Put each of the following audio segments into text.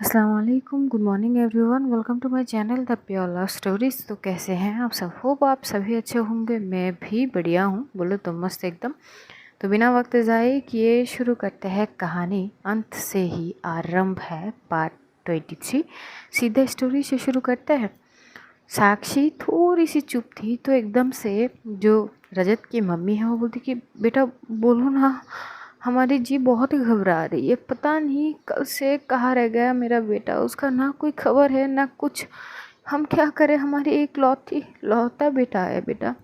अस्सलाम वालेकुम, good morning everyone, welcome to my channel the pure love stories. तो कैसे हैं आप सब? होप आप सभी अच्छे होंगे। मैं भी बढ़िया हूँ, बोलो तो मस्त एकदम। तो बिना वक्त ज़ाये किए शुरू करते हैं कहानी। अंत से ही आरंभ है पार्ट 23। सीधे स्टोरी से शुरू करते हैं। साक्षी थोड़ी सी चुप थी तो एकदम से जो रजत की मम्मी है वो बोलती कि बेटा बोलो ना, हमारी जी बहुत ही घबरा रही है। पता नहीं कल से कहाँ रह गया मेरा बेटा, उसका ना कोई खबर है ना कुछ। हम क्या करें, हमारी एक लौता बेटा है बेटा।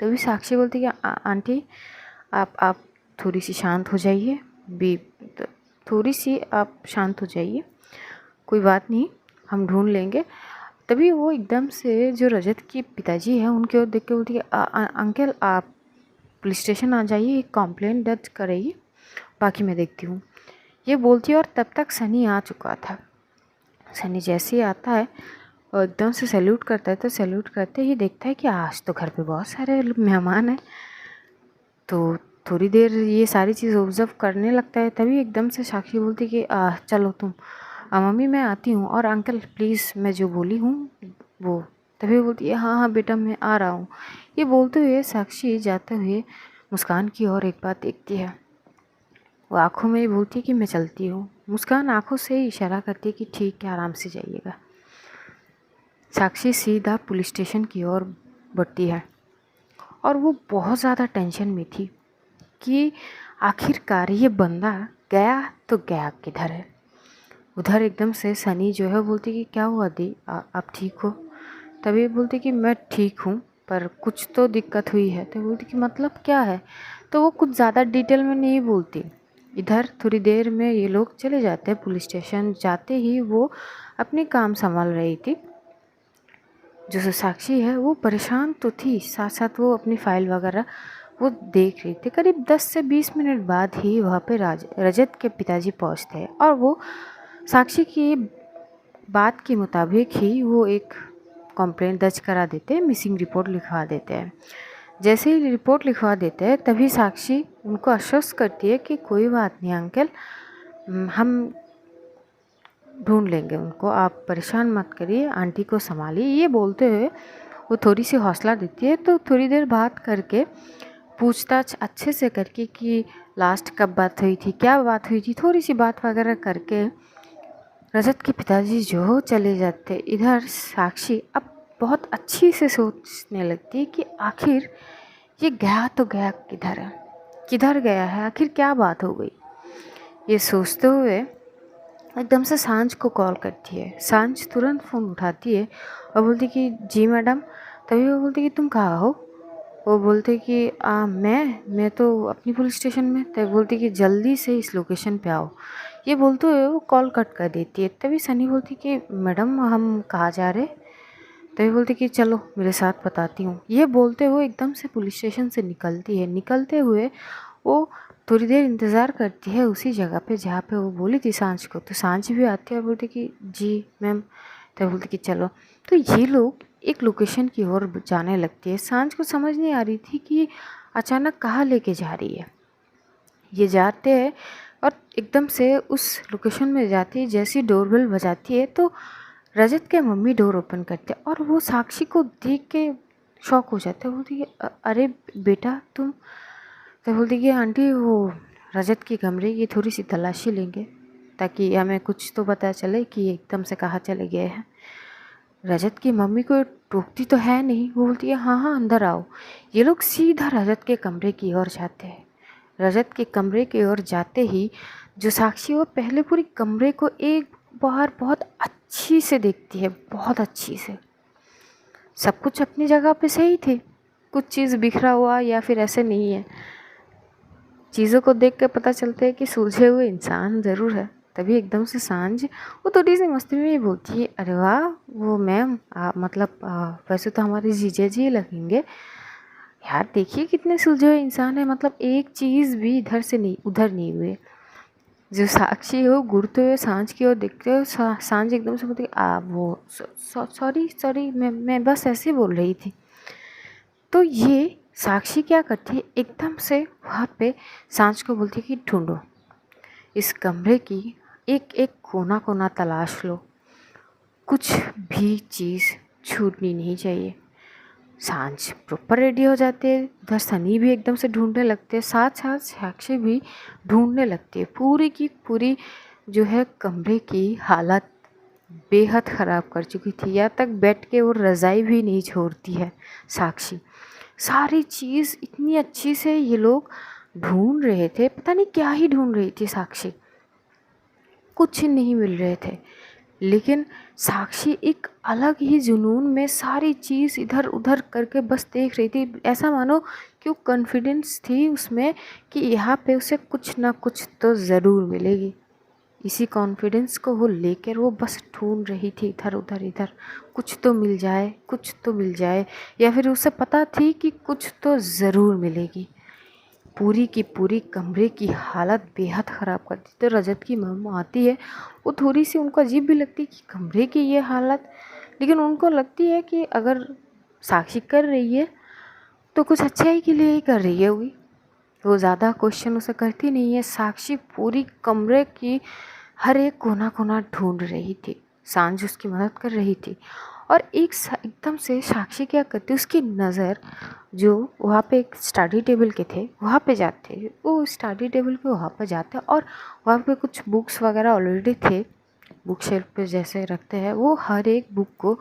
तभी साक्षी बोलती कि आंटी आप थोड़ी सी शांत हो जाइए। बी थोड़ी सी आप शांत हो जाइए, कोई बात नहीं, हम ढूंढ लेंगे। तभी वो एकदम से जो रजत की पिताजी हैं उनकी ओर देख के बोलती है अंकल आप पुलिस स्टेशन आ जाइए, एक कंप्लेंट दर्ज कराइए, बाकी मैं देखती हूँ। ये बोलती है और तब तक सनी आ चुका था। सनी जैसे ही आता है और एकदम से सैल्यूट करता है, तो सैल्यूट करते ही देखता है कि आज तो घर पे बहुत सारे मेहमान हैं। तो थोड़ी देर ये सारी चीज़ ऑब्जर्व करने लगता है। तभी एकदम से साक्षी बोलती कि चलो तुम मम्मी मैं आती हूँ, और अंकल प्लीज़ मैं जो बोली हूँ वो। तभी बोलती है हाँ हाँ बेटा मैं आ रहा हूँ। ये बोलते हुए साक्षी जाते हुए मुस्कान की ओर एक बार देखती है। वो आंखों में ही बोलती है कि मैं चलती हूँ। मुस्कान आंखों से ही इशारा करती है कि ठीक है, आराम से जाइएगा। साक्षी सीधा पुलिस स्टेशन की ओर बढ़ती है और वो बहुत ज़्यादा टेंशन में थी कि आखिरकार ये बंदा गया तो गया किधर है। उधर एकदम से सनी जो है बोलती कि क्या हुआ दी, आप ठीक हो? तभी बोलती कि मैं ठीक हूँ पर कुछ तो दिक्कत हुई है। तो बोलती कि मतलब क्या है? तो वो कुछ ज़्यादा डिटेल में नहीं बोलती। इधर थोड़ी देर में ये लोग चले जाते हैं पुलिस स्टेशन। जाते ही वो अपने काम संभाल रही थी। जो साक्षी है वो परेशान तो थी, साथ साथ वो अपनी फाइल वगैरह वो देख रही थी। करीब 10 से 20 मिनट बाद ही वहाँ पे रजत के पिताजी पहुँचते हैं और वो साक्षी की बात के मुताबिक ही वो एक कंप्लेंट दर्ज करा देते हैं, मिसिंग रिपोर्ट लिखवा देते हैं। जैसे ही रिपोर्ट लिखवा देते हैं तभी साक्षी उनको आश्वस्त करती है कि कोई बात नहीं अंकल, हम ढूंढ लेंगे उनको, आप परेशान मत करिए, आंटी को संभालिए। ये बोलते हुए वो थोड़ी सी हौसला देती है। तो थोड़ी देर बात करके पूछताछ अच्छे से करके कि लास्ट कब बात हुई थी, क्या बात हुई थी, थोड़ी सी बात वगैरह करके रजत के पिताजी जो चले जाते। इधर साक्षी अब बहुत अच्छी से सोचने लगती है कि आखिर ये गया तो गया किधर है, किधर गया है, आखिर क्या बात हो गई। ये सोचते हुए एकदम से सांझ को कॉल करती है। सांझ तुरंत फ़ोन उठाती है और बोलती कि जी मैडम। तभी वो बोलती कि तुम कहाँ हो? वो बोलते कि मैं तो अपनी पुलिस स्टेशन में। तभी बोलती कि जल्दी से इस लोकेशन पे आओ। ये बोलते हुए वो कॉल कट कर देती है। तभी सनी बोलती कि मैडम हम कहाँ जा रहे? तभी बोलती कि चलो मेरे साथ बताती हूँ। ये बोलते हुए एकदम से पुलिस स्टेशन से निकलती है। निकलते हुए वो थोड़ी देर इंतज़ार करती है उसी जगह पे जहाँ पे वो बोली थी सांझ को। तो सांझ भी आती है और बोलती कि जी मैम। तो बोलती कि चलो। तो ये लोग एक लोकेशन की ओर जाने लगती है। सांझ को समझ नहीं आ रही थी कि अचानक कहाँ लेके जा रही है। ये जाते हैं और एकदम से उस लोकेशन में जाती है। जैसी डोरबेल बजाती है तो रजत के मम्मी डोर ओपन करते हैं और वो साक्षी को देख के शॉक हो जाते हैं। बोलती है अरे बेटा तुम। तो बोलती कि आंटी वो रजत के कमरे की थोड़ी सी तलाशी लेंगे ताकि हमें कुछ तो पता चले कि एकदम से कहाँ चले गए हैं। रजत की मम्मी को टोकती तो है नहीं, वो बोलती है हाँ हाँ अंदर आओ। ये लोग सीधा रजत के कमरे की ओर जाते हैं। रजत के कमरे की ओर जाते ही जो साक्षी वो पहले पूरी कमरे को एक बार बहुत अच्छी से देखती है, बहुत अच्छी से। सब कुछ अपनी जगह पे सही थे, कुछ चीज़ बिखरा हुआ या फिर ऐसे नहीं है। चीज़ों को देख के पता चलता है कि सुलझे हुए इंसान ज़रूर है। तभी एकदम से सांझ वो थोड़ी सी मस्ती में ही बोलती है अरे वाह वो मैम मतलब वैसे तो हमारे जीजा जी लगेंगे यार, देखिए कितने सुलझे हुए इंसान है, मतलब एक चीज़ भी इधर से नहीं उधर नहीं हुए। जो साक्षी हो घूरते हुए सांझ की ओर देखते हो। सांझ एकदम से बोलती वो सॉरी सॉरी मैं बस ऐसे बोल रही थी। तो ये साक्षी क्या करती है, एकदम से वहाँ पे सांझ को बोलती है कि ढूंढो इस कमरे की एक एक कोना कोना तलाश लो, कुछ भी चीज़ छूटनी नहीं चाहिए। सांझ प्रॉपर रेडी हो जाते हैं, उधर सनी भी एकदम से ढूंढने लगते हैं, साथ साथ साक्षी भी ढूंढने लगती है। पूरी की पूरी जो है कमरे की हालत बेहद ख़राब कर चुकी थी, यहाँ तक बेड के वो रज़ाई भी नहीं छोड़ती है साक्षी। सारी चीज़ इतनी अच्छी से ये लोग ढूंढ रहे थे, पता नहीं क्या ही ढूंढ रही थी साक्षी, कुछ नहीं मिल रहे थे। लेकिन साक्षी एक अलग ही जुनून में सारी चीज़ इधर उधर करके बस देख रही थी, ऐसा मानो कि वो कॉन्फिडेंस थी उसमें कि यहाँ पे उसे कुछ ना कुछ तो ज़रूर मिलेगी। इसी कॉन्फिडेंस को वो लेकर वो बस ढूंढ रही थी इधर उधर, इधर कुछ तो मिल जाए, कुछ तो मिल जाए, या फिर उसे पता थी कि कुछ तो ज़रूर मिलेगी। पूरी की पूरी कमरे की हालत बेहद ख़राब कर दी। तो रजत की मम्मा आती है, वो थोड़ी सी उनको अजीब भी लगती है कि कमरे की ये हालत, लेकिन उनको लगती है कि अगर साक्षी कर रही है तो कुछ अच्छाई के लिए ही कर रही है होगी। वो ज़्यादा क्वेश्चन उसे करती नहीं है। साक्षी पूरी कमरे की हर एक कोना कोना ढूंढ रही थी, सांझ उसकी मदद कर रही थी। और एकदम से साक्षी क्या करती, उसकी नज़र जो वहाँ पे एक स्टडी टेबल के थे वहाँ पे जाते, वो स्टडी टेबल पे वहाँ पे जाते और वहाँ पे कुछ बुक्स वगैरह ऑलरेडी थे, बुक शेल्फ पे जैसे रखते हैं, वो हर एक बुक को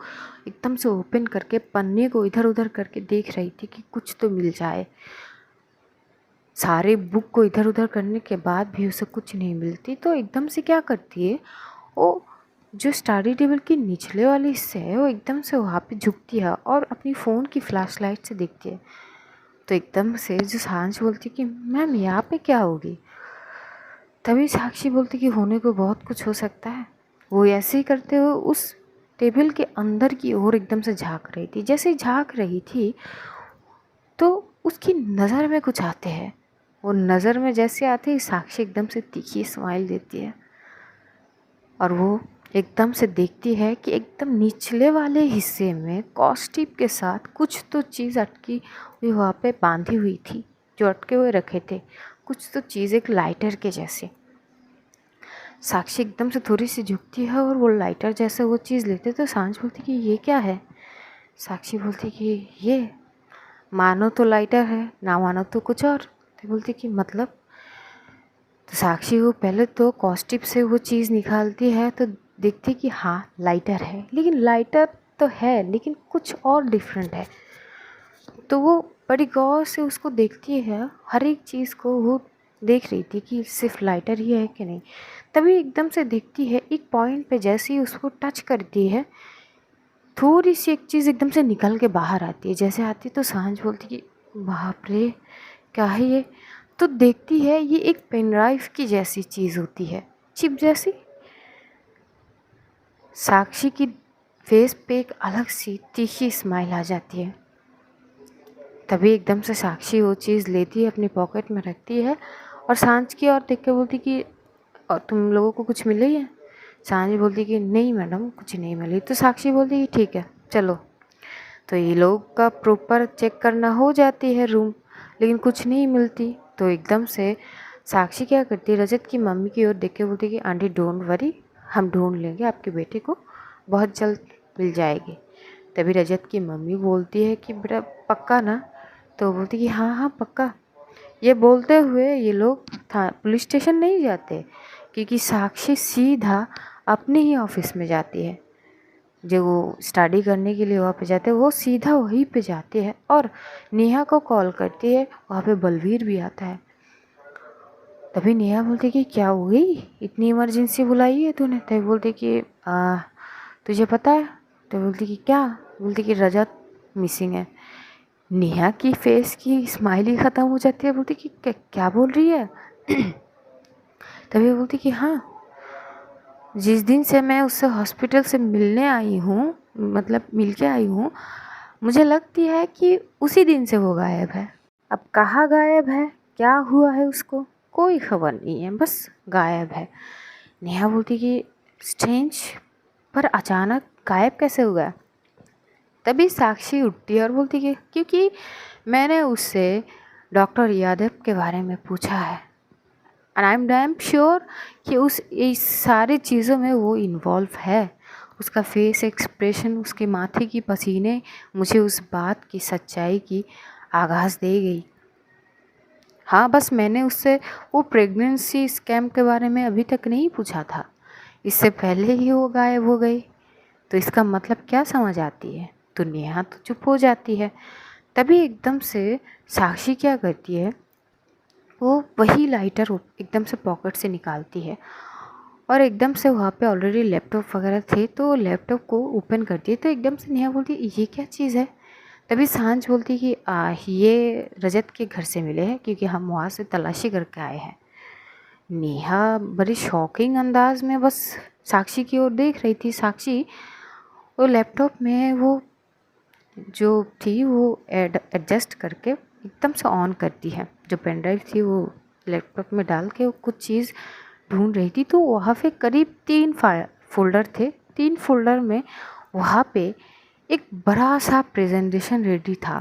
एकदम से ओपन करके पन्ने को इधर उधर करके देख रही थी कि कुछ तो मिल जाए। सारे बुक को इधर उधर करने के बाद भी उसे कुछ नहीं मिलती, तो एकदम से क्या करती है, वो जो स्टडी टेबल की निचले वाले हिस्से है वो एकदम से वहाँ पे झुकती है और अपनी फ़ोन की फ्लैश लाइट से देखती है। तो एकदम से जो सांझ बोलती कि मैम यहाँ पे क्या होगी, तभी साक्षी बोलती कि होने को बहुत कुछ हो सकता है। वो ऐसे ही करते हुए उस टेबल के अंदर की ओर एकदम से झांक रही थी। जैसे ही झांक रही थी तो उसकी नज़र में कुछ आते हैं, वो नज़र में जैसे आते ही साक्षी एकदम से तीखी स्माइल देती है और वो एकदम से देखती है कि एकदम निचले वाले हिस्से में कॉस्टिप के साथ कुछ तो चीज़ अटकी हुई वहाँ पे बांधी हुई थी, जो अटके हुए रखे थे, कुछ तो चीज़ एक लाइटर के जैसे। साक्षी एकदम से थोड़ी सी झुकती है और वो लाइटर जैसे वो चीज़ लेते तो सांझ बोलती कि ये क्या है। साक्षी बोलती कि ये मानो तो लाइटर है, ना मानो तो कुछ और। तो बोलती कि मतलब। तो साक्षी वो पहले तो कॉस्टिप से वो चीज़ निकालती है तो देखती कि हाँ लाइटर है, लेकिन लाइटर तो है लेकिन कुछ और डिफरेंट है। तो वो बड़ी गौर से उसको देखती है, हर एक चीज़ को वो देख रही थी कि सिर्फ लाइटर ही है कि नहीं। तभी एकदम से देखती है एक पॉइंट पे, जैसे ही उसको टच करती है थोड़ी सी एक चीज़ एकदम से निकल के बाहर आती है। जैसे आती तो सांझ बोलती कि बाप रे क्या है ये। तो देखती है ये एक पेन ड्राइव की जैसी चीज़ होती है, चिप जैसी। साक्षी की फेस पे एक अलग सी तीखी स्माइल आ जाती है। तभी एकदम से साक्षी वो चीज़ लेती है, अपनी पॉकेट में रखती है और सांझ की ओर देख के बोलती कि और तुम लोगों को कुछ मिली है। सांझ बोलती कि नहीं मैडम कुछ नहीं मिली। तो साक्षी बोलती कि ठीक है चलो। तो ये लोग का प्रॉपर चेक करना हो जाती है रूम, लेकिन कुछ नहीं मिलती। तो एकदम से साक्षी क्या करती है, रजत की मम्मी की ओर देख के बोलती कि आंटी डोंट वरी, हम ढूंढ लेंगे आपके बेटे को, बहुत जल्द मिल जाएगी। तभी रजत की मम्मी बोलती है कि बेटा पक्का ना। तो बोलती कि हाँ हाँ पक्का। ये बोलते हुए ये लोग पुलिस स्टेशन नहीं जाते, क्योंकि साक्षी सीधा अपने ही ऑफिस में जाती है। जो वो स्टडी करने के लिए वहाँ पे जाते हैं वो सीधा वहीं पे जाते हैं और नेहा को कॉल करती है। वहाँ पे बलवीर भी आता है। तभी नेहा बोलती कि क्या हो गई, इतनी इमरजेंसी बुलाई है तूने। तभी बोलती कि तुझे पता है। तो बोलती कि क्या। बोलती कि रजत मिसिंग है। नेहा की फेस की स्माइल ही ख़त्म हो जाती है। बोलती कि क्या बोल रही है। तभी बोलती कि हाँ, जिस दिन से मैं उससे हॉस्पिटल से मिलने आई हूँ, मतलब मिल के आई हूँ, मुझे लगती है कि उसी दिन से वो गायब है। अब कहाँ गायब है, क्या हुआ है उसको, कोई खबर नहीं है, बस गायब है। नेहा बोलती कि स्ट्रेंज, पर अचानक गायब कैसे हुआ। तभी साक्षी उठती है और बोलती कि क्योंकि मैंने उससे डॉक्टर यादव के बारे में पूछा है। And I am damn sure कि इस सारी चीज़ों में वो इन्वॉल्व है। उसका फेस एक्सप्रेशन, उसके माथे की पसीने मुझे उस बात की सच्चाई की आगाज़ दे गई। हाँ, बस मैंने उससे वो प्रेगनेंसी स्कैम के बारे में अभी तक नहीं पूछा था, इससे पहले ही वो गायब हो गई। तो इसका मतलब क्या समझ आती है? तो नेहा तो चुप हो जाती है। तभी एकदम से साक्षी क्या करती है, वो वही लाइटर एकदम से पॉकेट से निकालती है और एकदम से वहाँ पे ऑलरेडी लैपटॉप वगैरह थे तो लैपटॉप को ओपन करती है। तो एकदम से नेहा बोलती है ये क्या चीज़ है? तभी सांझ बोलती है कि ये रजत के घर से मिले हैं क्योंकि हम वहाँ से तलाशी करके आए हैं। नेहा बड़ी शॉकिंग अंदाज में बस साक्षी की ओर देख रही थी। साक्षी वो लैपटॉप में वो जो थी वो एडजस्ट करके एकदम से ऑन करती है। जो पेन ड्राइव थी वो लैपटॉप में डाल के वो कुछ चीज़ ढूंढ रही थी। तो वहाँ पे करीब 3 फोल्डर थे। 3 फोल्डर में वहाँ पे एक बड़ा सा प्रेजेंटेशन रेडी था।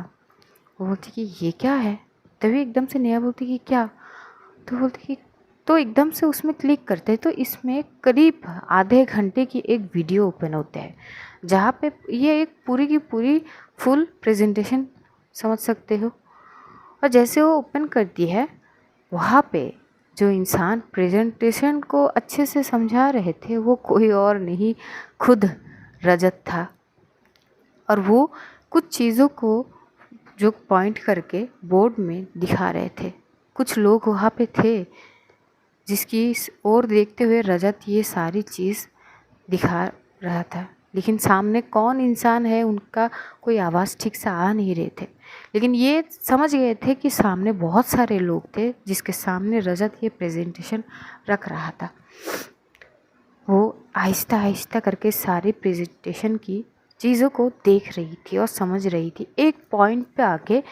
वो बोलती कि ये क्या है? तभी एकदम से नेहा बोलती कि क्या? तो बोलती कि तो एकदम से उसमें क्लिक करते हैं तो इसमें करीब आधे घंटे की एक वीडियो ओपन होता है जहाँ पे ये एक पूरी की पूरी फुल प्रेजेंटेशन समझ सकते हो। और जैसे वो ओपन करती है वहाँ पे जो इंसान प्रेजेंटेशन को अच्छे से समझा रहे थे वो कोई और नहीं, खुद रजत था। और वो कुछ चीज़ों को जो पॉइंट करके बोर्ड में दिखा रहे थे। कुछ लोग वहाँ पे थे जिसकी ओर देखते हुए रजत ये सारी चीज़ दिखा रहा था। लेकिन सामने कौन इंसान है उनका कोई आवाज़ ठीक से आ नहीं रहे थे। लेकिन ये समझ गए थे कि सामने बहुत सारे लोग थे जिसके सामने रजत ये प्रेजेंटेशन रख रहा था। वो आहिस्ता आहिस्ता करके सारी प्रेजेंटेशन की चीज़ों को देख रही थी और समझ रही थी। एक पॉइंट पे आके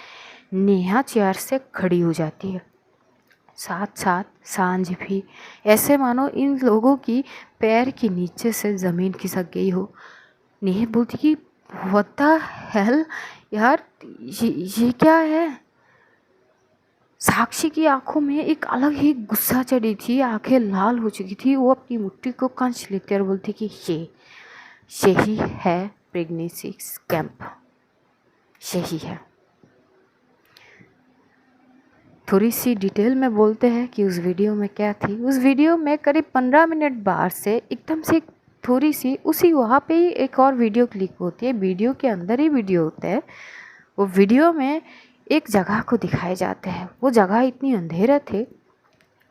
नेहा चेयर से खड़ी हो जाती है, साथ साथ सांझ भी। ऐसे मानो इन लोगों की पैर के नीचे से ज़मीन खिसक गई हो। नेहा बोलती कि व्हाट द हेल यार, ये क्या है? साक्षी की आंखों में एक अलग ही गुस्सा चढ़ी थी, आंखें लाल हो चुकी थी। वो अपनी मुट्ठी को कंच लेती और बोलती कि यही है प्रेगनेंसी कैंप, यही है। थोड़ी सी डिटेल में बोलते हैं कि उस वीडियो में क्या थी। उस वीडियो में करीब 15 मिनट बाहर से एकदम से थोड़ी सी उसी वहाँ पे ही एक और वीडियो क्लिक होती है। वीडियो के अंदर ही वीडियो होता है। वो वीडियो में एक जगह को दिखाए जाते हैं। वो जगह इतनी अंधेरा थे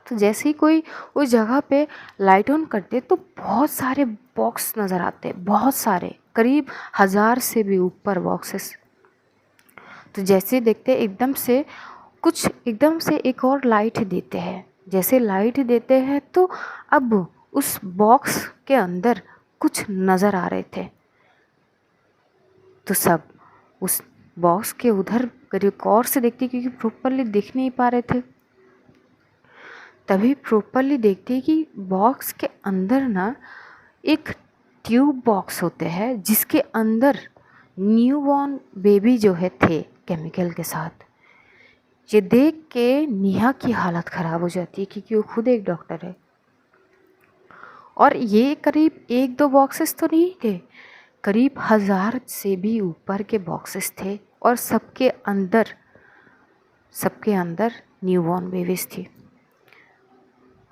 तो जैसे ही कोई उस जगह पे लाइट ऑन करते तो बहुत सारे बॉक्स नज़र आते हैं, बहुत सारे, करीब 1000 से भी ऊपर बॉक्सेस। तो जैसे देखते एकदम से एक और लाइट देते हैं। जैसे लाइट देते हैं तो अब उस बॉक्स के अंदर कुछ नज़र आ रहे थे। तो सब उस बॉक्स के उधर करीब और से देखते क्योंकि प्रॉपरली देख नहीं पा रहे थे। तभी प्रॉपरली देखते कि बॉक्स के अंदर ना एक ट्यूब बॉक्स होते हैं जिसके अंदर न्यूबॉर्न बेबी जो है थे केमिकल के साथ। ये देख के नेहा की हालत ख़राब हो जाती है क्योंकि वो खुद एक डॉक्टर है। और ये करीब 1-2 बॉक्सेस तो नहीं थे, करीब 1000 से भी ऊपर के बॉक्सेस थे और सबके अंदर न्यूबॉर्न बेबीज थी।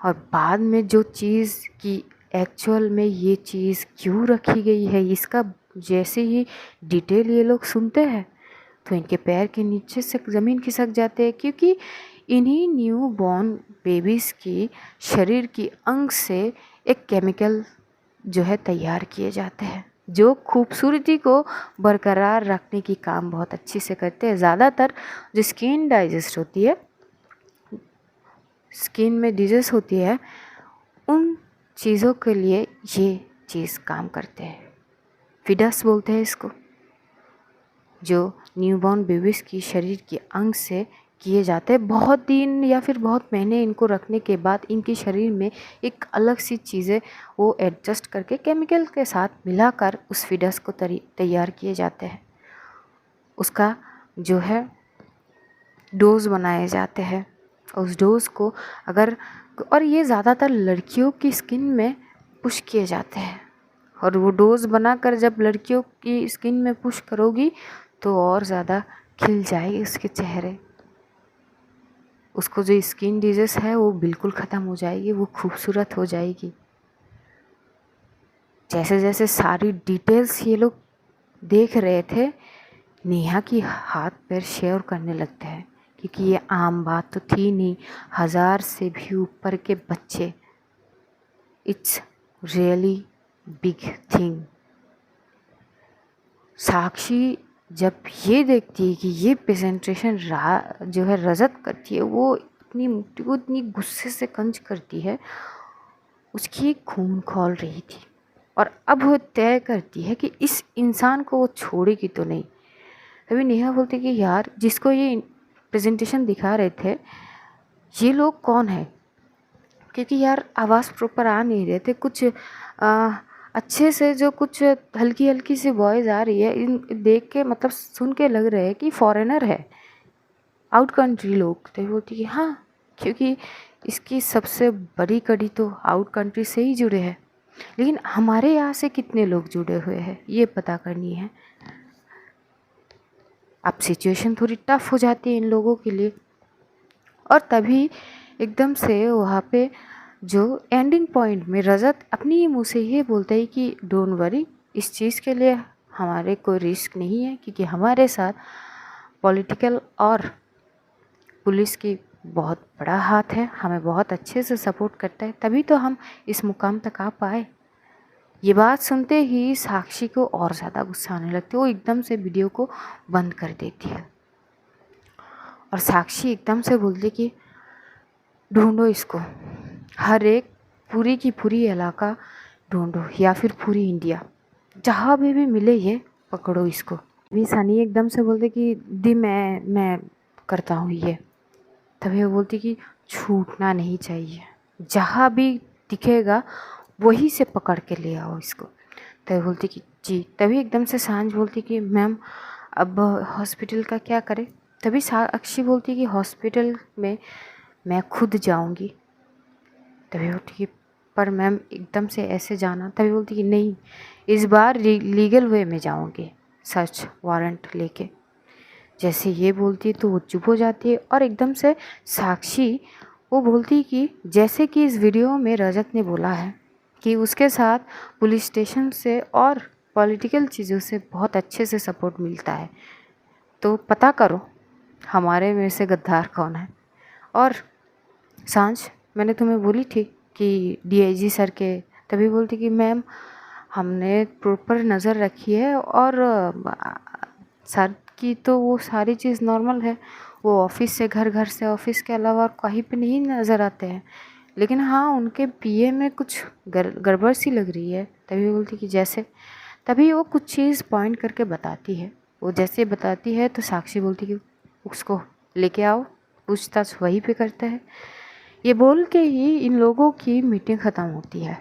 और बाद में जो चीज़ की एक्चुअल में ये चीज़ क्यों रखी गई है इसका जैसे ही डिटेल ये लोग सुनते हैं तो इनके पैर के नीचे से ज़मीन खिसक जाते हैं क्योंकि इन्हीं न्यू बॉर्न बेबीज़ की शरीर की अंग से एक केमिकल जो है तैयार किए जाते हैं जो खूबसूरती को बरकरार रखने की काम बहुत अच्छे से करते हैं। ज़्यादातर जो स्किन डाइजेस्ट होती है, स्किन में डिजीज़ होती है, उन चीज़ों के लिए ये चीज़ काम करते हैं। फिडस बोलते हैं इसको, जो न्यूबॉर्न बेबीज़ की शरीर के अंग से किए जाते हैं। बहुत दिन या फिर बहुत महीने इनको रखने के बाद इनके शरीर में एक अलग सी चीज़ें वो एडजस्ट करके केमिकल के साथ मिलाकर उस फिडस को तैयार किए जाते हैं। उसका जो है डोज बनाए जाते हैं उस डोज को अगर, और ये ज़्यादातर लड़कियों की स्किन में पुश किए जाते हैं, और वो डोज बनाकर जब लड़कियों की स्किन में पुश करोगी तो और ज़्यादा खिल जाएगी उसके चेहरे, उसको जो स्किन डिजीज है वो बिल्कुल ख़त्म हो जाएगी, वो खूबसूरत हो जाएगी। जैसे जैसे सारी डिटेल्स ये लोग देख रहे थे, नेहा की हाथ पैर शेयर करने लगते हैं, क्योंकि ये आम बात तो थी नहीं, 1000 से भी ऊपर के बच्चे, इट्स रियली बिग थिंग। साक्षी जब ये देखती है कि ये प्रेजेंटेशन जो है रजत करती है, वो अपनी मुट्ठी को इतनी गुस्से से कंज करती है, उसकी खून खौल रही थी, और अब वो तय करती है कि इस इंसान को वो छोड़ेगी तो नहीं। तभी नेहा बोलती कि यार जिसको ये प्रेजेंटेशन दिखा रहे थे ये लोग कौन है, क्योंकि यार आवाज़ प्रॉपर आ नहीं रहे थे, कुछ अच्छे से जो कुछ हल्की हल्की सी वॉइस आ रही है, इन देख के मतलब सुन के लग रहा है कि फॉरेनर है, आउट कंट्री लोग। तो बोलती कि हाँ, क्योंकि इसकी सबसे बड़ी कड़ी तो आउट कंट्री से ही जुड़े हैं, लेकिन हमारे यहाँ से कितने लोग जुड़े हुए हैं ये पता करनी है। अब सिचुएशन थोड़ी टफ हो जाती है इन लोगों के लिए, और तभी एकदम से वहाँ पे जो एंडिंग पॉइंट में रजत अपनी ही मुँह से ये बोलता है कि डोंट वरी, इस चीज़ के लिए हमारे कोई रिस्क नहीं है, क्योंकि हमारे साथ पॉलिटिकल और पुलिस की बहुत बड़ा हाथ है, हमें बहुत अच्छे से सपोर्ट करता है, तभी तो हम इस मुकाम तक आ पाए। ये बात सुनते ही साक्षी को और ज़्यादा गुस्सा आने लगती है, वो एकदम से वीडियो को बंद कर देती है, और साक्षी एकदम से बोलती कि ढूंढो इसको, हर एक पूरी की पूरी इलाका ढूंढो, या फिर पूरी इंडिया, जहाँ भी मिले ये पकड़ो इसको। भी सनी एकदम से बोलते कि दी मैं करता हूँ ये। तभी वो बोलती कि छूटना नहीं चाहिए, जहाँ भी दिखेगा वहीं से पकड़ के ले आओ इसको। तभी बोलती कि जी। तभी एकदम से सांझ बोलती कि मैम अब हॉस्पिटल का क्या करें। तभी साक्षी बोलती कि हॉस्पिटल में मैं खुद जाऊंगी। तभी बोलती कि पर मैम एकदम से ऐसे जाना। तभी बोलती कि नहीं, इस बार लीगल वे में जाऊंगी, सर्च वारंट लेके। जैसे ये बोलती तो वो चुप हो जाती है, और एकदम से साक्षी वो बोलती कि जैसे कि इस वीडियो में रजत ने बोला है कि उसके साथ पुलिस स्टेशन से और पॉलिटिकल चीज़ों से बहुत अच्छे से सपोर्ट मिलता है, तो पता करो हमारे में से गद्दार कौन है। और सांझ मैंने तुम्हें बोली थी कि डीआईजी सर के। तभी बोलती कि मैम हमने प्रॉपर नज़र रखी है, और सर की तो वो सारी चीज़ नॉर्मल है, वो ऑफिस से घर, घर से ऑफिस के अलावा और कहीं पे नहीं नज़र आते हैं, लेकिन हाँ उनके पीए में कुछ गड़बड़ सी लग रही है। तभी बोलती कि जैसे। तभी वो कुछ चीज़ पॉइंट करके बताती है, वो जैसे बताती है तो साक्षी बोलती कि उसको लेके आओ, पूछताछ वहीं पे करते हैं। ये बोल के ही इन लोगों की मीटिंग ख़त्म होती है।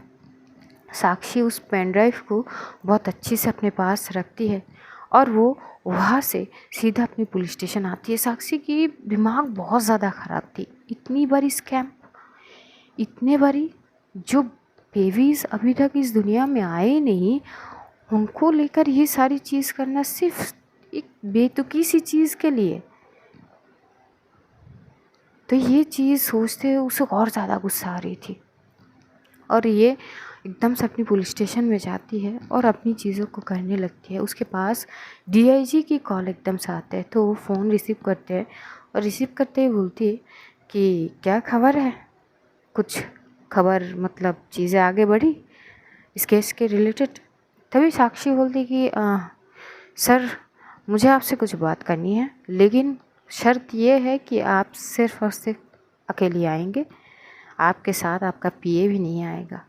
साक्षी उस पेन ड्राइव को बहुत अच्छी से अपने पास रखती है, और वो वहाँ से सीधा अपनी पुलिस स्टेशन आती है। साक्षी की दिमाग बहुत ज़्यादा ख़राब थी, इतनी बड़ी स्कैम, इतने बारी जो बेबीज़ अभी तक इस दुनिया में आए नहीं, उनको लेकर ये सारी चीज़ करना सिर्फ एक बेतुकी सी चीज़ के लिए। तो ये चीज़ सोचते उसे और ज़्यादा गुस्सा आ रही थी, और ये एकदम से अपनी पुलिस स्टेशन में जाती है और अपनी चीज़ों को करने लगती है। उसके पास डीआईजी की कॉल एकदम से आते हैं, तो वो फ़ोन रिसीव करते हैं, और रिसीव करते ही बोलती है कि क्या खबर है, कुछ खबर मतलब चीज़ें आगे बढ़ी इस केस के रिलेटेड। तभी साक्षी बोलती कि सर मुझे आपसे कुछ बात करनी है, लेकिन शर्त ये है कि आप सिर्फ़ और सिर्फ अकेले आएंगे, आपके साथ आपका पीए भी नहीं आएगा।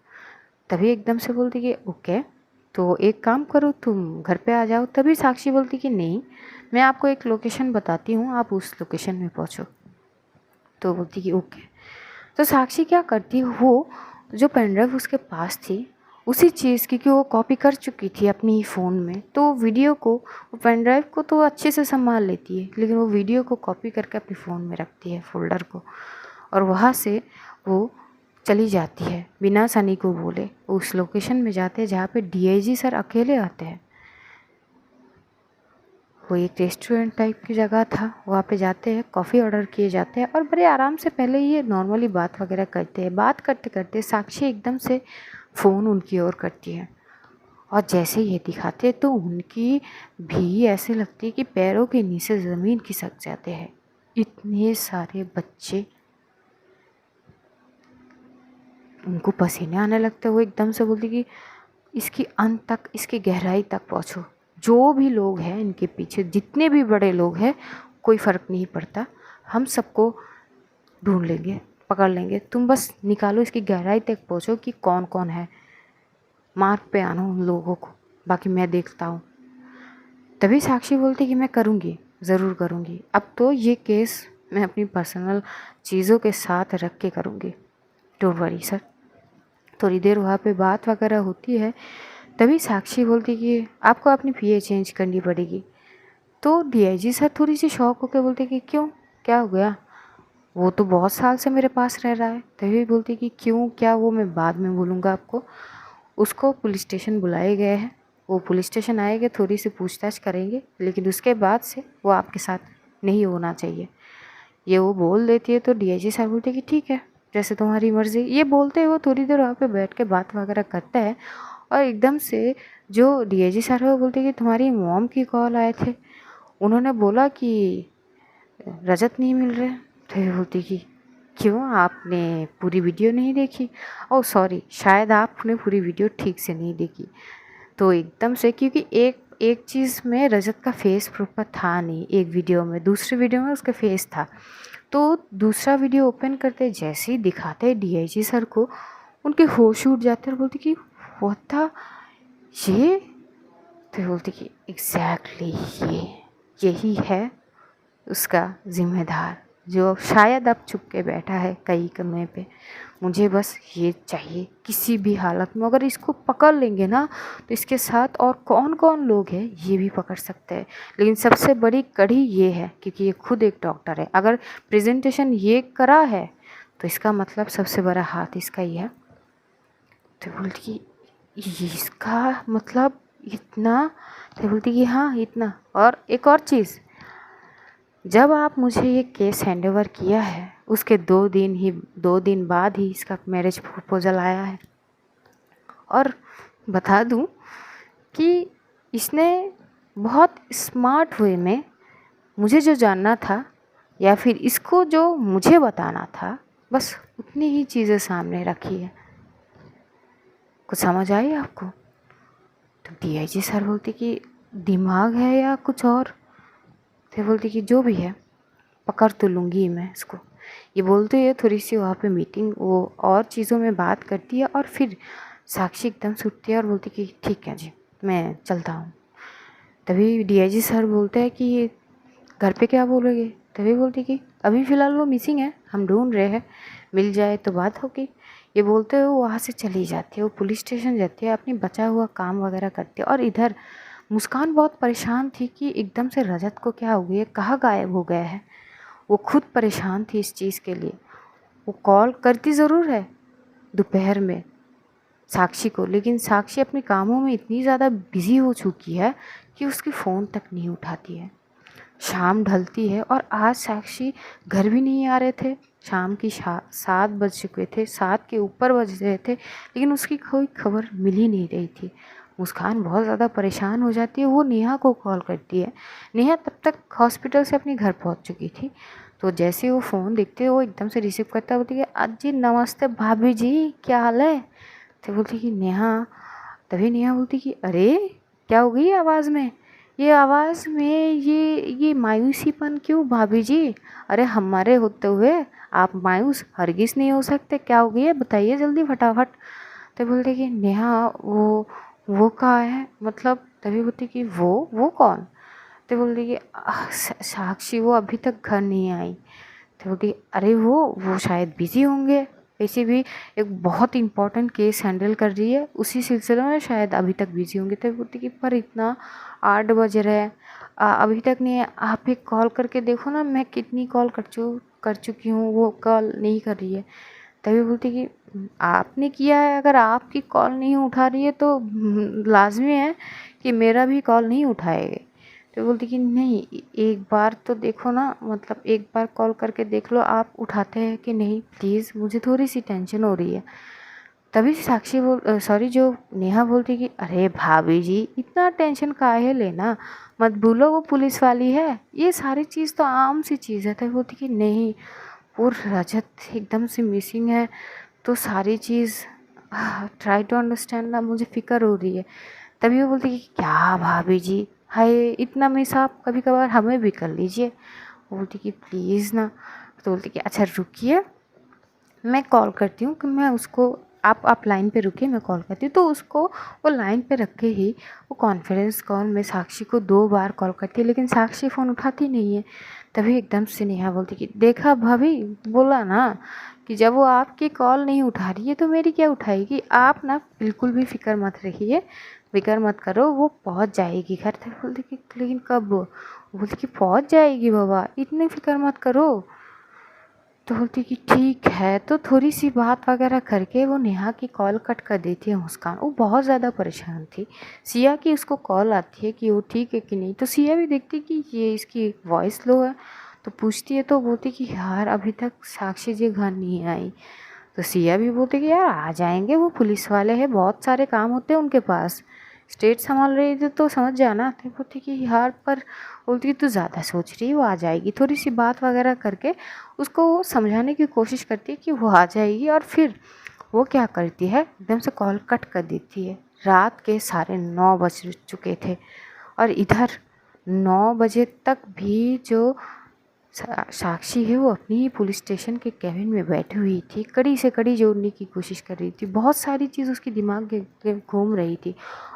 तभी एकदम से बोलती कि ओके, तो एक काम करो तुम घर पे आ जाओ। तभी साक्षी बोलती कि नहीं, मैं आपको एक लोकेशन बताती हूँ, आप उस लोकेशन में पहुँचो। तो बोलती कि ओके। तो साक्षी क्या करती, वो जो पेन ड्राइव उसके पास थी उसी चीज़ की, कि वो कॉपी कर चुकी थी अपनी ही फ़ोन में, तो वीडियो को, वो पेन ड्राइव को तो अच्छे से संभाल लेती है, लेकिन वो वीडियो को कॉपी करके अपने फ़ोन में रखती है, फोल्डर को। और वहाँ से वो चली जाती है बिना सनी को बोले। उस लोकेशन में जाते हैं जहाँ पे डीआईजी सर अकेले आते हैं। वो एक रेस्टोरेंट टाइप की जगह था, वहाँ पे जाते हैं, कॉफ़ी ऑर्डर किए जाते हैं और बड़े आराम से पहले ये नॉर्मली बात वगैरह करते हैं। बात करते करते साक्षी एकदम से फ़ोन उनकी ओर करती है और जैसे ये दिखाते तो उनकी भी ऐसे लगती है कि पैरों के नीचे ज़मीन खिसक जाते हैं। इतने सारे बच्चे, उनको पसीने आने लगते। वो एकदम से बोलती कि इसकी अंत तक, इसकी गहराई तक पहुँचो। जो भी लोग हैं इनके पीछे, जितने भी बड़े लोग हैं, कोई फ़र्क नहीं पड़ता, हम सबको ढूंढ लेंगे, पकड़ लेंगे। तुम बस निकालो, इसकी गहराई तक पहुँचो कि कौन कौन है, मार्क पे आना उन लोगों को, बाकी मैं देखता हूँ। तभी साक्षी बोलती कि मैं करूँगी, ज़रूर करूँगी। अब तो ये केस मैं अपनी पर्सनल चीज़ों के साथ रख के करूँगी, डोंट वरी सर। थोड़ी देर वहाँ पे बात वगैरह होती है। तभी साक्षी बोलती कि आपको अपनी पीए चेंज करनी पड़ेगी। तो डीआईजी सर थोड़ी सी शॉक होकर बोलते कि क्यों, क्या हो गया? वो तो बहुत साल से मेरे पास रह रहा है। तभी बोलती कि क्यों, क्या, वो मैं बाद में बोलूँगा आपको। उसको पुलिस स्टेशन बुलाए गए हैं, वो पुलिस स्टेशन आएंगे, थोड़ी सी पूछताछ करेंगे, लेकिन उसके बाद से वो आपके साथ नहीं होना चाहिए। ये वो बोल देती है। तो डीआईजी सर बोलते कि ठीक है, जैसे तुम्हारी मर्ज़ी। ये बोलते वो थोड़ी देर वहाँ पे बैठ के बात वगैरह करता है और एकदम से जो डीआईजी सर है वो बोलते कि तुम्हारी मॉम की कॉल आए थे, उन्होंने बोला कि रजत नहीं मिल रहे। तो ये बोलती कि क्यों, आपने पूरी वीडियो नहीं देखी? ओह सॉरी, शायद आपने पूरी वीडियो ठीक से नहीं देखी। तो एकदम से, क्योंकि एक एक चीज़ में रजत का फेस प्रॉपर था नहीं एक वीडियो में, दूसरी वीडियो में उसका फेस था। तो दूसरा वीडियो ओपन करते जैसे ही दिखाते डीआईजी सर को, उनके होश उड़ जाते और बोलते कि वो था ये। तो बोलती कि एग्जैक्टली यही है उसका जिम्मेदार, जो शायद अब छुप के बैठा है कई कमरे पे। मुझे बस ये चाहिए, किसी भी हालत में अगर इसको पकड़ लेंगे ना, तो इसके साथ और कौन कौन लोग हैं ये भी पकड़ सकते हैं। लेकिन सबसे बड़ी कड़ी ये है, क्योंकि ये खुद एक डॉक्टर है, अगर प्रेजेंटेशन ये करा है तो इसका मतलब सबसे बड़ा हाथ इसका ही है। तो बोलती कि इसका मतलब इतना? तो बोलती कि हाँ इतना। और एक और चीज़, जब आप मुझे ये केस हैंड ओवर किया है उसके 2 दिन बाद ही इसका मैरिज प्रपोजल आया है। और बता दूं कि इसने बहुत स्मार्ट वे में मुझे जो जानना था, या फिर इसको जो मुझे बताना था, बस उतनी ही चीज़ें सामने रखी है। कुछ समझ आई आपको? तो डीआईजी सर बोलते कि दिमाग है या कुछ और? तो बोलती कि जो भी है पकड़ तो लूँगी मैं इसको। ये बोलते हुए थोड़ी सी वहाँ पे मीटिंग, वो और चीज़ों में बात करती है और फिर साक्षी एकदम से उठती है और बोलती कि ठीक है जी, मैं चलता हूँ। तभी डीआईजी सर बोलते हैं कि ये घर पे क्या बोलोगे? तभी बोलती कि अभी फ़िलहाल वो मिसिंग है, हम ढूंढ रहे हैं, मिल जाए तो बात होगी। ये बोलते हुए वहाँ से चली जाती है, वो पुलिस स्टेशन जाती है, अपनी बचा हुआ काम वगैरह करती है। और इधर मुस्कान बहुत परेशान थी कि एकदम से रजत को क्या हो गया है, कहाँ गायब हो गया है। वो खुद परेशान थी इस चीज़ के लिए। वो कॉल करती ज़रूर है दोपहर में साक्षी को, लेकिन साक्षी अपने कामों में इतनी ज़्यादा बिज़ी हो चुकी है कि उसकी फ़ोन तक नहीं उठाती है। शाम ढलती है और आज साक्षी घर भी नहीं आ रहे थे। शाम की 7 बज चुके थे, 7 के ऊपर बज रहे थे, लेकिन उसकी कोई खबर मिल ही नहीं रही थी। मुस्कान बहुत ज़्यादा परेशान हो जाती है। वो नेहा को कॉल करती है। नेहा तब तक हॉस्पिटल से अपने घर पहुंच चुकी थी। तो जैसे वो फ़ोन देखते वो एकदम से रिसीव करता, बोलती है अजी नमस्ते भाभी जी, क्या हाल है? तो बोलती कि नेहा। तभी नेहा बोलती कि अरे क्या हो गई आवाज़ में? ये आवाज़ में ये मायूसीपन क्यों भाभी जी? अरे हमारे होते हुए आप मायूस हरगिज़ नहीं हो सकते, क्या हो गई है बताइए जल्दी फटाफट। तो बोलते कि नेहा वो कहाँ है, मतलब? तभी बोलती कि वो कौन? तो बोलती कि साक्षी वो अभी तक घर नहीं आई। तो बोलती अरे वो शायद बिज़ी होंगे, वैसे भी एक बहुत इम्पोर्टेंट केस हैंडल कर रही है, उसी सिलसिले में शायद अभी तक बिज़ी होंगे। तो बोलती कि पर इतना 8 बज रहे हैं, अभी तक नहीं है, आप एक कॉल करके देखो ना, मैं कितनी कॉल कर चुकी हूँ, कर चुकी हूँ, वो कॉल नहीं कर रही है। तभी बोलती कि आपने किया है, अगर आपकी कॉल नहीं उठा रही है तो लाजमी है कि मेरा भी कॉल नहीं उठाएगी। तो बोलती कि नहीं, एक बार तो देखो ना, मतलब एक बार कॉल करके देख लो आप उठाते हैं कि नहीं, प्लीज़ मुझे थोड़ी सी टेंशन हो रही है। तभी साक्षी सॉरी जो नेहा बोलती कि अरे भाभी जी, इतना टेंशन काहे लेना, मत भूलो वो पुलिस वाली है, ये सारी चीज़ तो आम सी चीज़ है। तभी बोलती कि नहीं, वो रजत एकदम से मिसिंग है, तो सारी चीज़ ट्राई टू अंडरस्टैंड ना, मुझे फ़िक्र हो रही है। तभी वो बोलती कि क्या भाभी जी, हाय इतना मिस आप कभी कभार हमें भी कर लीजिए। वो बोलती कि प्लीज़ ना। तो बोलती कि अच्छा रुकिए, मैं कॉल करती हूँ कि मैं उसको, आप लाइन पे रुकिए, मैं कॉल करती हूँ। तो उसको वो लाइन पे रख के ही वो कॉन्फ्रेंस कॉल में साक्षी को 2 बार कॉल करती है, लेकिन साक्षी फ़ोन उठाती नहीं है। तभी एकदम से नेहा बोलती कि देखा भाभी, बोला ना कि जब वो आपकी कॉल नहीं उठा रही है तो मेरी क्या उठाएगी। आप ना बिल्कुल भी फ़िक्र मत रखिए, फ़िक्र मत करो, वो पहुँच जाएगी घर। तभी बोलती कि लेकिन कब। बोलती कि पहुँच जाएगी बाबा, इतनी फ़िक्र मत करो। तो बोलती कि ठीक है। तो थोड़ी सी बात वगैरह करके वो नेहा की कॉल कट कर देती है मुस्कान। वो बहुत ज़्यादा परेशान थी। सिया की उसको कॉल आती है कि वो ठीक है कि नहीं। तो सिया भी देखती कि ये इसकी वॉइस लो है, तो पूछती है। तो बोलती कि यार अभी तक साक्षी जी घर नहीं आई। तो सिया भी बोलती कि यार आ जाएंगे, वो पुलिस वाले हैं, बहुत सारे काम होते हैं उनके पास, स्टेट संभाल रही थी तो समझ जाना। तो बोलती कि यार पर, बोलती कि तू ज़्यादा सोच रही है, वो आ जाएगी। थोड़ी सी बात वगैरह करके उसको वो समझाने की कोशिश करती है कि वो आ जाएगी। और फिर वो क्या करती है, एकदम से कॉल कट कर देती है। रात के 9:30 बज चुके थे और इधर 9 बजे तक भी जो साक्षी है वो अपनी ही पुलिस स्टेशन के कैबिन में बैठी हुई थी, कड़ी से कड़ी जोड़ने की कोशिश कर रही थी। बहुत सारी चीज़ उसके दिमाग में घूम रही थी।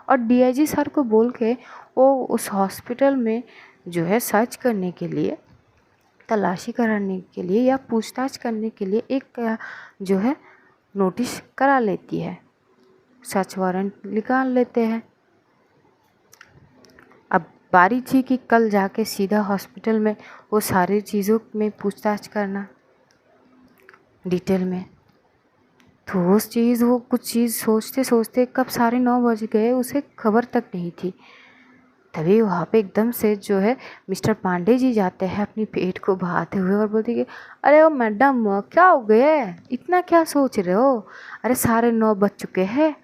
और डीआईजी सर को बोल के वो उस हॉस्पिटल में जो है सर्च करने के लिए, तलाशी कराने के लिए या पूछताछ करने के लिए एक जो है नोटिस करा लेती है, सर्च वारंट निकाल लेते हैं। अब बारी थी कि कल जाके सीधा हॉस्पिटल में वो सारी चीज़ों में पूछताछ करना डिटेल में। तो वो कुछ चीज़ सोचते सोचते कब 9:30 बज गए, उसे खबर तक नहीं थी। तभी वहाँ पे एकदम से जो है मिस्टर पांडे जी जाते हैं अपनी पेट को बहाते हुए और बोलते कि अरे ओ मैडम, क्या हो गया है, इतना क्या सोच रहे हो, अरे 9:30 बज चुके हैं,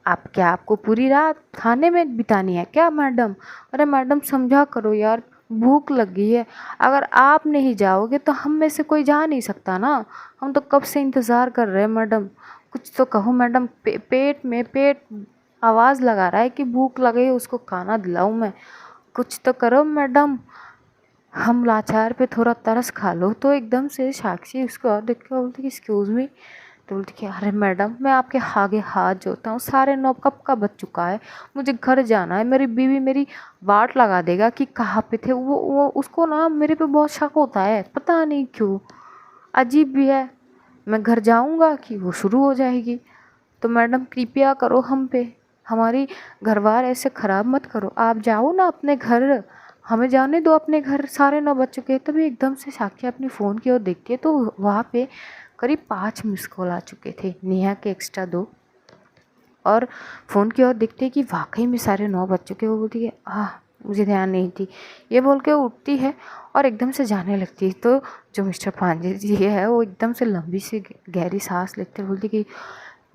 आप क्या, आपको पूरी रात खाने में बितानी है क्या मैडम। अरे मैडम समझा करो यार, भूख लगी है, अगर आप नहीं जाओगे तो हम में से कोई जा नहीं सकता ना, हम तो कब से इंतज़ार कर रहे हैं मैडम, कुछ तो कहो मैडम। पेट आवाज़ लगा रहा है कि भूख लगी है, उसको खाना दिलाऊं मैं, कुछ तो करो मैडम, हम लाचार पे थोड़ा तरस खा लो। तो एकदम से साक्षी उसको और देख के बोलती कि एक्सक्यूज़ मी। तो बोलती कि अरे मैडम, मैं आपके आगे हाथ जोड़ता हूँ, 9:30 कब का बज चुका है, मुझे घर जाना है, मेरी बीवी मेरी वाट लगा देगा कि कहाँ पे थे वो उसको ना मेरे पे बहुत शक होता है, पता नहीं क्यों, अजीब भी है, मैं घर जाऊँगा कि वो शुरू हो जाएगी। तो मैडम कृपया करो हम पे, हमारी घरवार ऐसे ख़राब मत करो, आप जाओ ना अपने घर, हमें जाने दो अपने घर, 9:30 बज चुके हैं। तभी एकदम से साक्षी अपनी फ़ोन की ओर देखती है तो वहाँ पे करीब 5 मिस कॉल आ चुके थे, नेहा के एक्स्ट्रा 2। और फ़ोन की ओर देखती है कि वाकई में 9:30 बज चुके। वो बोलती है मुझे ध्यान नहीं थी, ये बोल के उठती है और एकदम से जाने लगती है। तो जो मिस्टर पांडे जी है वो एकदम से लंबी सी गहरी सांस लेते बोलती कि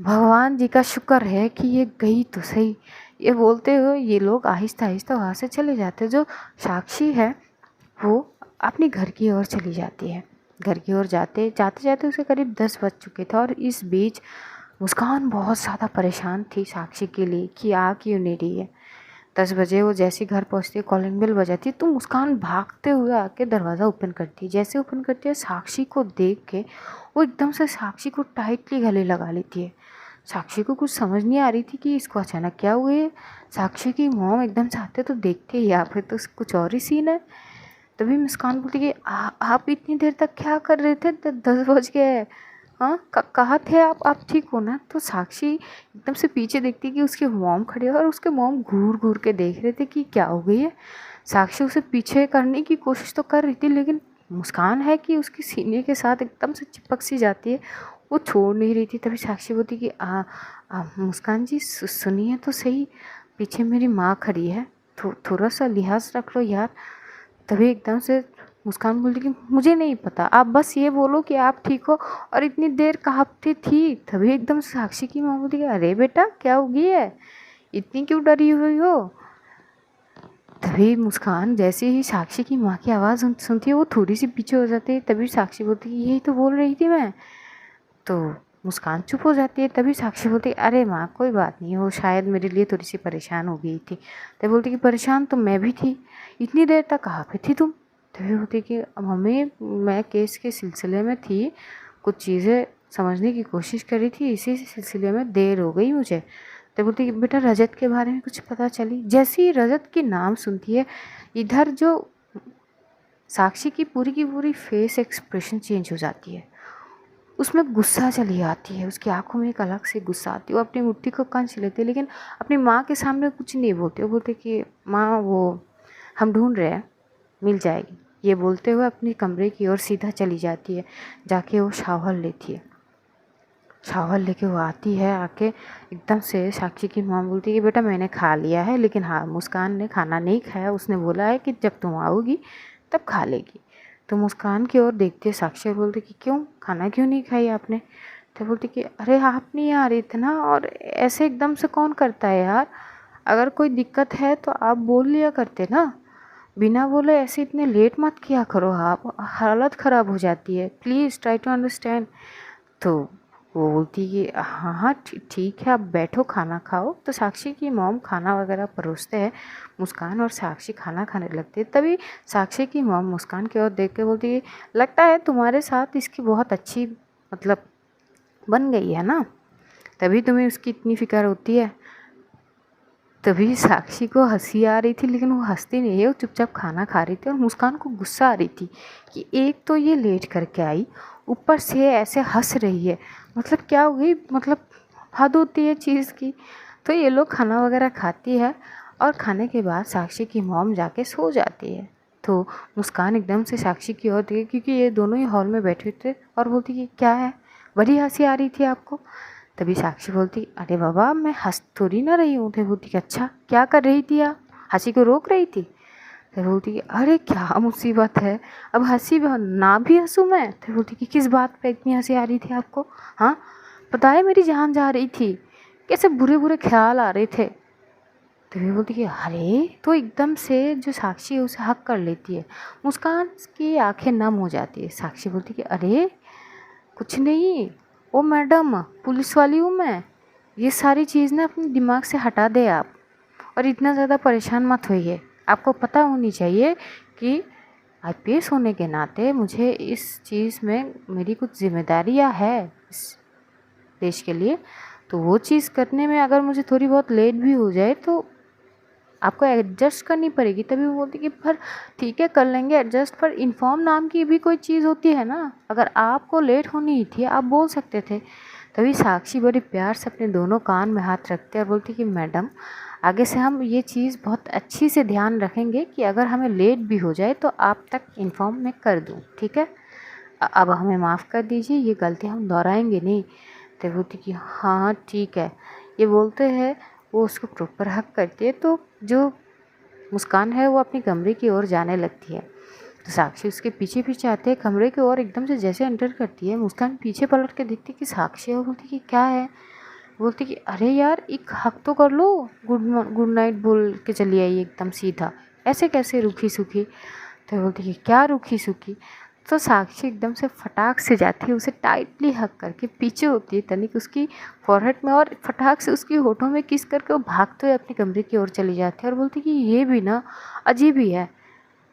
भगवान जी का शुक्र है कि ये गई तो सही। ये बोलते हुए ये लोग आहिस्ता आहिस्ता वहाँ से चले जाते। जो साक्षी है वो अपने घर की ओर चली जाती है। घर की ओर जाते जाते उसे करीब 10 बज चुके थे। और इस बीच मुस्कान बहुत ज़्यादा परेशान थी साक्षी के लिए कि आ क्यों नहीं रही है। 10 बजे वो जैसे घर पहुँचती है, कॉलिंग बेल बजाती है तो मुस्कान भागते हुए आके दरवाज़ा ओपन करती है। जैसे ओपन करती है, साक्षी को देख के वो एकदम से साक्षी को टाइटली गले लगा लेती है। साक्षी को कुछ समझ नहीं आ रही थी कि इसको अचानक क्या हुआ है। साक्षी की मॉम एकदम से आते तो देखते ही या फिर तो कुछ और ही सीन है। तभी मुस्कान बोलती कि आप इतनी देर तक क्या कर रहे थे, 10 बज गए, हाँ कहाँ थे आप ठीक हो ना। तो साक्षी एकदम से पीछे देखती कि उसके मॉम खड़े हैं और उसके मॉम घूर घूर के देख रहे थे कि क्या हो गई है। साक्षी उसे पीछे करने की कोशिश तो कर रही थी लेकिन मुस्कान है कि उसके सीने के साथ एकदम से चिपक सी जाती है, वो छोड़ नहीं रही थी। तभी साक्षी बोलती कि मुस्कान जी सुनिए तो सही, पीछे मेरी माँ खड़ी है, थोड़ा सा लिहाज रख लो यार। तभी एकदम से मुस्कान बोलती कि मुझे नहीं पता, आप बस ये बोलो कि आप ठीक हो, और इतनी देर कहाँ पे थी। तभी एकदम से साक्षी की माँ बोलती कि अरे बेटा क्या हो गई है, इतनी क्यों डरी हुई हो। तभी मुस्कान जैसे ही साक्षी की माँ की आवाज़ सुनती है वो थोड़ी सी पीछे हो जाती है। तभी साक्षी बोलती है यही तो बोल रही थी मैं। तो मुस्कान चुप हो जाती है। तभी साक्षी बोलती है अरे माँ कोई बात नहीं, वो शायद मेरे लिए थोड़ी सी परेशान हो गई थी। तभी बोलती कि परेशान तो मैं भी थी, इतनी देर तक कहाँ पे थी तुम। तभी बोलती कि मम्मी मैं केस के सिलसिले में थी, कुछ चीज़ें समझने की कोशिश करी थी, इसी सिलसिले में देर हो गई मुझे। तो बोलती कि बेटा रजत के बारे में कुछ पता चली। जैसे ही रजत के नाम सुनती है, इधर जो साक्षी की पूरी फेस एक्सप्रेशन चेंज हो जाती है, उसमें गुस्सा चली आती है, उसकी आंखों में एक अलग से गुस्सा आती है। वो अपनी मुट्ठी को कंच लेती है, लेकिन अपनी माँ के सामने कुछ नहीं बोलती। वो बोलते कि माँ वो हम ढूंढ रहे हैं, मिल जाएगी। ये बोलते हुए अपने कमरे की ओर सीधा चली जाती है। जाके वो शावर लेती है, शावर लेके वो आती है। आके एकदम से साक्षी की माँ बोलती है कि बेटा मैंने खा लिया है, लेकिन हाँ मुस्कान ने खाना नहीं खाया, उसने बोला है कि जब तुम आओगी तब खा लेगी। तो मुस्कान की ओर देखती है साक्षी और बोलती कि क्यों, खाना क्यों नहीं खाई आपने। तो बोलती कि अरे आप नहीं यार इतना, और ऐसे एकदम से कौन करता है यार, अगर कोई दिक्कत है तो आप बोल लिया करते ना, बिना बोले ऐसे इतने लेट मत किया करो, आप हालत ख़राब हो जाती है, प्लीज़ ट्राई टू अंडरस्टैंड। तो वो बोलती कि हाँ हाँ ठीक है, आप बैठो खाना खाओ। तो साक्षी की मॉम खाना वगैरह परोसते हैं, मुस्कान और साक्षी खाना खाने लगते हैं। तभी साक्षी की मॉम मुस्कान की ओर देख के बोलती है लगता है तुम्हारे साथ इसकी बहुत अच्छी मतलब बन गई है ना, तभी तुम्हें उसकी इतनी फिक्र होती है। तभी साक्षी को हंसी आ रही थी, लेकिन वो हंसती नहीं है, वो चुपचाप खाना खा रही थी। और मुस्कान को गुस्सा आ रही थी कि एक तो ये लेट करके आई, ऊपर से ऐसे हंस रही है, मतलब क्या हो गई, मतलब हद होती है चीज़ की। तो ये लोग खाना वगैरह खाती है, और खाने के बाद साक्षी की मॉम जाके सो जाती है। तो मुस्कान एकदम से साक्षी की ओर देखी, क्योंकि ये दोनों ही हॉल में बैठे थे, और बोलती कि क्या है, बड़ी हंसी आ रही थी आपको। तभी साक्षी बोलती अरे बाबा मैं हंस थोड़ी ना रही हूँ। तो बोलती कि अच्छा क्या कर रही थी आप, हंसी को रोक रही थी। तो बोलती कि अरे क्या मुसीबत है, अब हंसी ना भी हंसूँ मैं। तो बोलती कि किस बात पे इतनी हंसी आ रही थी आपको, हाँ पता है मेरी जान जा रही थी, कैसे बुरे बुरे ख्याल आ रहे थे। तो वे बोलती कि अरे, तो एकदम से जो साक्षी है उसे हक कर लेती है। मुस्कान की आंखें नम हो जाती है। साक्षी बोलती कि अरे कुछ नहीं, ओ मैडम पुलिस वाली हूँ मैं, ये सारी चीज़ ना अपने दिमाग से हटा दे आप, और इतना ज़्यादा परेशान मत होइए। आपको पता होनी चाहिए कि आईपीएस होने के नाते मुझे इस चीज़ में मेरी कुछ जिम्मेदारियाँ है इस देश के लिए, तो वो चीज़ करने में अगर मुझे थोड़ी बहुत लेट भी हो जाए तो आपको एडजस्ट करनी पड़ेगी। तभी वो बोलती कि पर ठीक है कर लेंगे एडजस्ट, पर इन्फॉर्म नाम की भी कोई चीज़ होती है ना, अगर आपको लेट होनी ही थी आप बोल सकते थे। तभी साक्षी बड़ी प्यार से अपने दोनों कान में हाथ रखते और बोलती कि मैडम आगे से हम ये चीज़ बहुत अच्छी से ध्यान रखेंगे कि अगर हमें लेट भी हो जाए तो आप तक इन्फॉर्म मैं कर दूँ, ठीक है, अब हमें माफ़ कर दीजिए, ये गलती हम दोहराएंगे नहीं। तो बोलती कि हाँ ठीक है। ये बोलते हैं वो उसको प्रॉपर हक करती है। तो जो मुस्कान है वो अपने कमरे की ओर जाने लगती है। तो साक्षी उसके पीछे पीछे आते हैं कमरे की ओर। एकदम से जैसे एंटर करती है, मुस्कान पीछे पलट के देखती कि साक्षी है। वो बोलती कि क्या है, बोलती कि अरे यार एक हक तो कर लो, गुड नाइट बोल के चली आई एकदम सीधा, ऐसे कैसे रूखी सूखी। तो बोलती कि क्या रूखी सूखी। तो साक्षी एकदम से फटाक से जाती है, उसे टाइटली हक करके पीछे होती है तनिक उसकी फॉरहेड में, और फटाक से उसकी होठों में किस करके वो भागते हुए अपने कमरे की ओर चली जाती है। और बोलती कि ये भी ना अजीब ही है,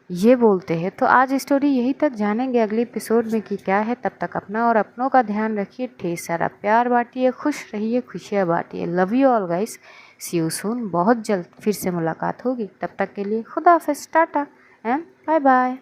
ये बोलते हैं। तो आज स्टोरी यहीं तक, जानेंगे अगले एपिसोड में कि क्या है। तब तक अपना और अपनों का ध्यान रखिए, ढेर सारा प्यार बांटिए, खुश रहिए, खुशियाँ बांटिए। Love you all guys, see you soon. बहुत जल्द फिर से मुलाकात होगी, तब तक के लिए खुदा हाफिज़, टाटा एंड बाय बाय।